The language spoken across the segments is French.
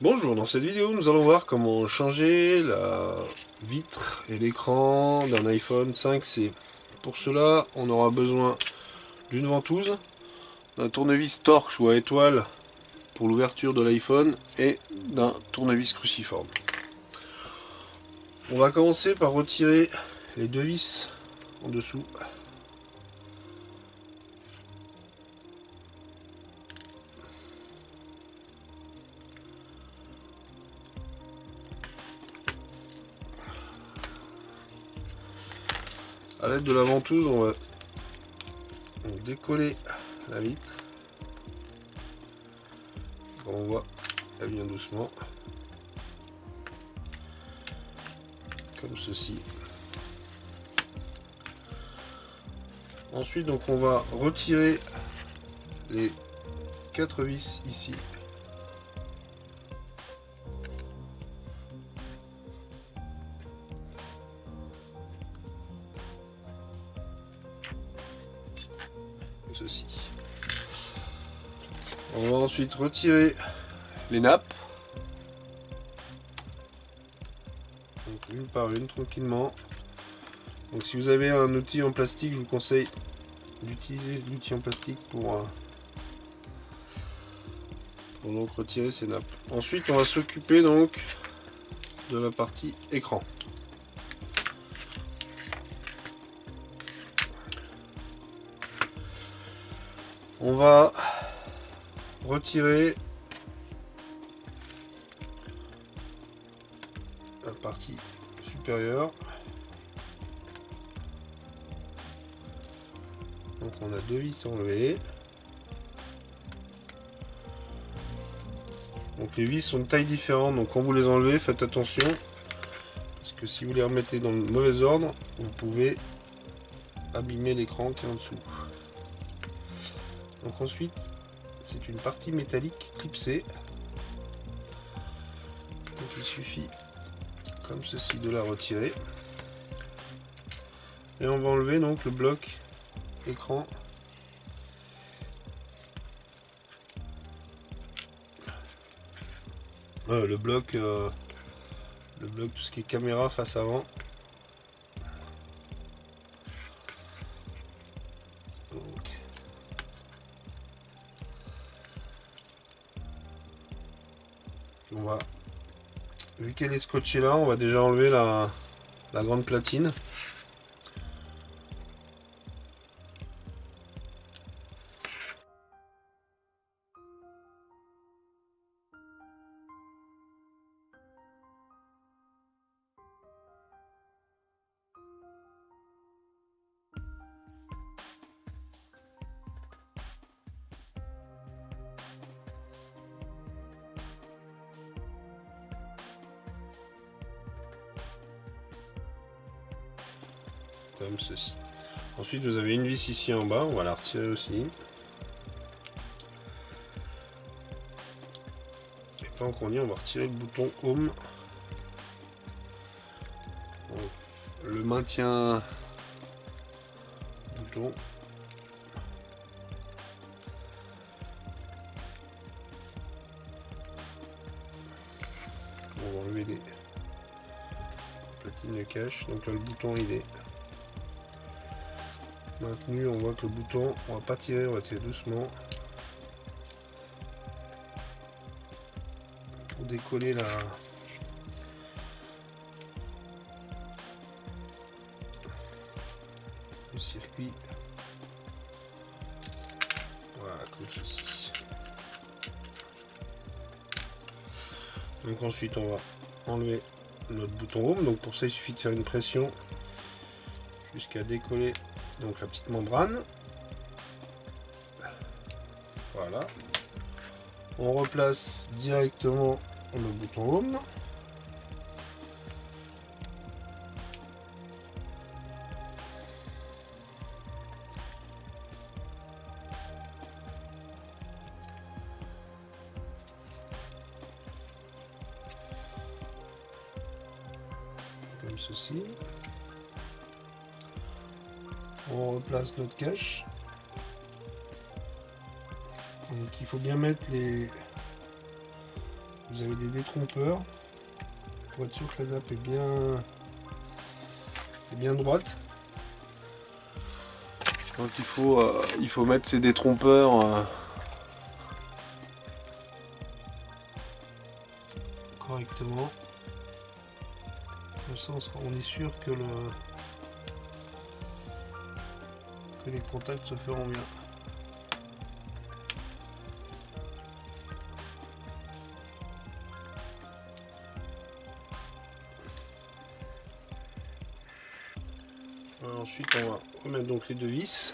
Bonjour, dans cette vidéo nous allons voir comment changer la vitre et l'écran d'un iPhone 5C. Pour cela on aura besoin d'une ventouse, d'un tournevis Torx ou à étoile pour l'ouverture de l'iPhone et d'un tournevis cruciforme. On va commencer par retirer les deux vis en dessous. A l'aide de la ventouse, on va décoller la vitre. Comme on voit, elle vient doucement, comme ceci. Ensuite, donc, on va retirer les 4 vis ici. Comme ceci. On va ensuite retirer les nappes. Donc, une par une, tranquillement. Donc si vous avez un outil en plastique, je vous conseille d'utiliser l'outil en plastique pour donc retirer ces nappes. Ensuite, on va s'occuper donc de la partie écran. On va retirer la partie supérieure. Donc on a deux vis enlevées. Donc les vis sont de taille différente, donc quand vous les enlevez, faites attention. Parce que si vous les remettez dans le mauvais ordre, vous pouvez abîmer l'écran qui est en dessous. Donc ensuite, c'est une partie métallique clipsée. Donc il suffit, comme ceci, de la retirer. Et on va enlever donc le bloc écran. Le bloc tout ce qui est caméra face avant. Donc, on va, vu qu'elle est scotchée là, on va déjà enlever la grande platine. Comme ceci. Ensuite vous avez une vis ici en bas, on va la retirer aussi. Et tant qu'on y est, on va retirer le bouton Home. Donc, le maintien bouton. On va enlever les platines de cache. Donc là le bouton il est maintenu, on voit que le bouton, on va pas tirer, on va tirer doucement pour décoller le circuit. Voilà, comme ceci. Donc ensuite on va enlever notre bouton Home. Donc pour ça il suffit de faire une pression jusqu'à décoller donc la petite membrane. Voilà. On replace directement le bouton Home. Comme ceci. On replace notre cache. Donc il faut bien mettre vous avez des détrompeurs pour être sûr que la nappe est bien droite. Donc il faut mettre ces détrompeurs correctement. Comme ça on est sûr que les contacts se feront bien. Ensuite on va remettre donc les deux vis.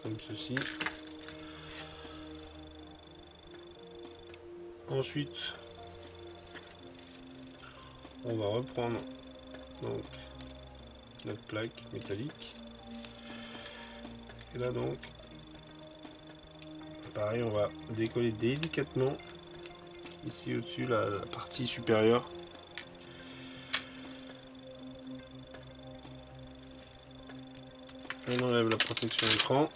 Comme ceci. Ensuite, on va reprendre donc notre plaque métallique. Et là donc, pareil, on va décoller délicatement ici au-dessus la partie supérieure. On enlève la protection écran.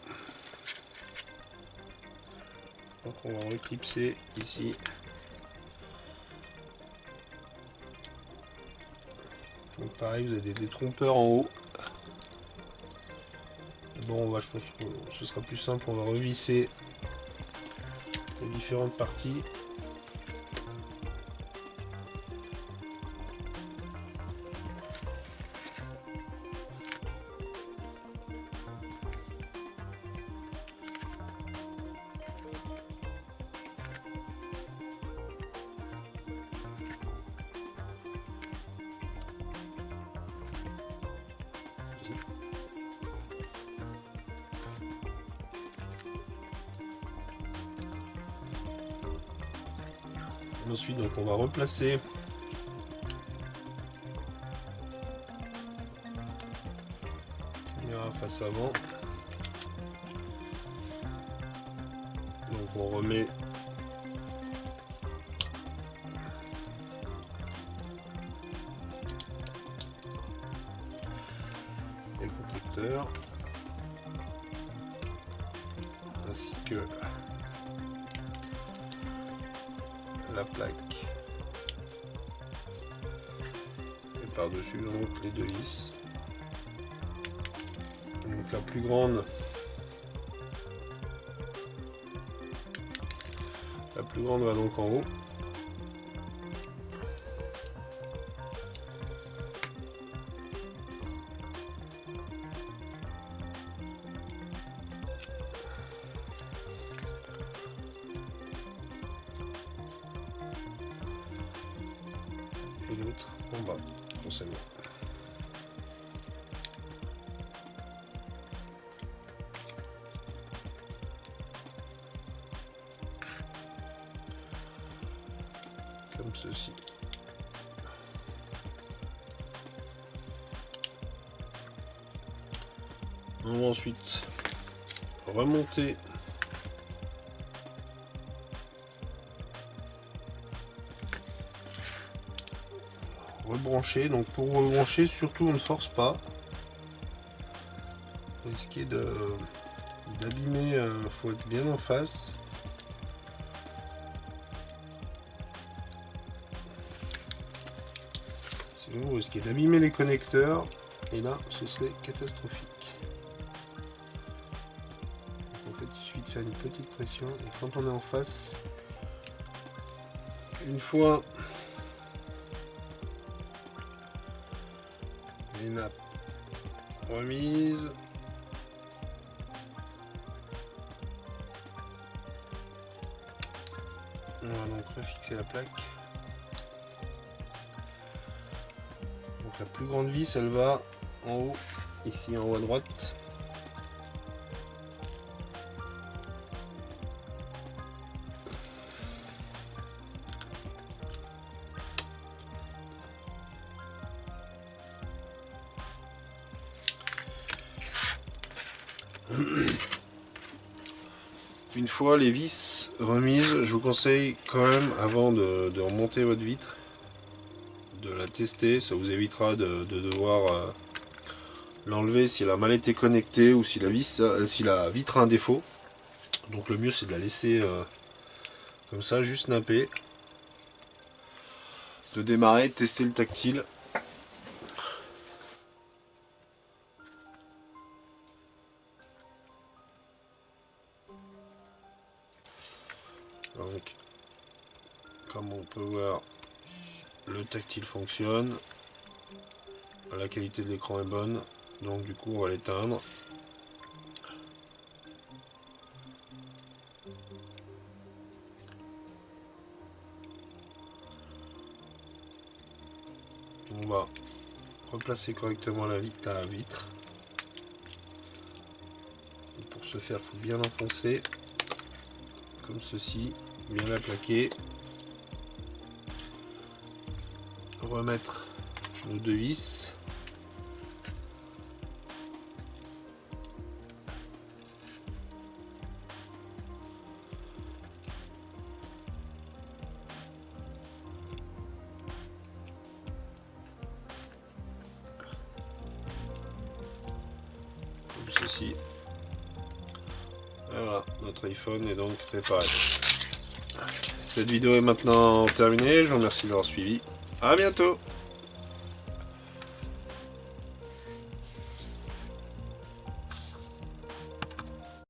Donc on va reclipser ici. Donc pareil, vous avez des détrompeurs en haut. Et bon, je pense que ce sera plus simple, on va revisser les différentes parties. Ensuite, donc, on va replacer la caméra face avant. Donc on remet les contacteurs ainsi que la plaque et par-dessus donc les deux vis. Donc la plus grande va donc en haut. Et l'autre en bas, forcément. Comme ceci. On va ensuite remonter rebrancher. Donc pour rebrancher, surtout on ne force pas, risquer d'abîmer, faut être bien en face. Sinon vous risquez d'abîmer les connecteurs et là ce serait catastrophique. En fait il suffit de faire une petite pression et quand on est en face, une fois les nappes remises, on va donc refixer la plaque. Donc la plus grande vis elle va en haut, ici en haut à droite. Une fois les vis remises, je vous conseille quand même, avant de remonter votre vitre, de la tester. Ça vous évitera de devoir l'enlever si elle a mal été connectée ou si si la vitre a un défaut. Donc le mieux c'est de la laisser comme ça, juste napper. De démarrer, de tester le tactile. Donc, comme on peut voir, le tactile fonctionne. La qualité de l'écran est bonne. Donc du coup, on va l'éteindre. On va replacer correctement la vitre. Et pour ce faire, il faut bien l'enfoncer. Comme ceci. Bien la plaquer. Remettre nos deux vis. Comme ceci. Voilà, notre iPhone est donc réparé. Cette vidéo est maintenant terminée, je vous remercie d'avoir suivi. À bientôt.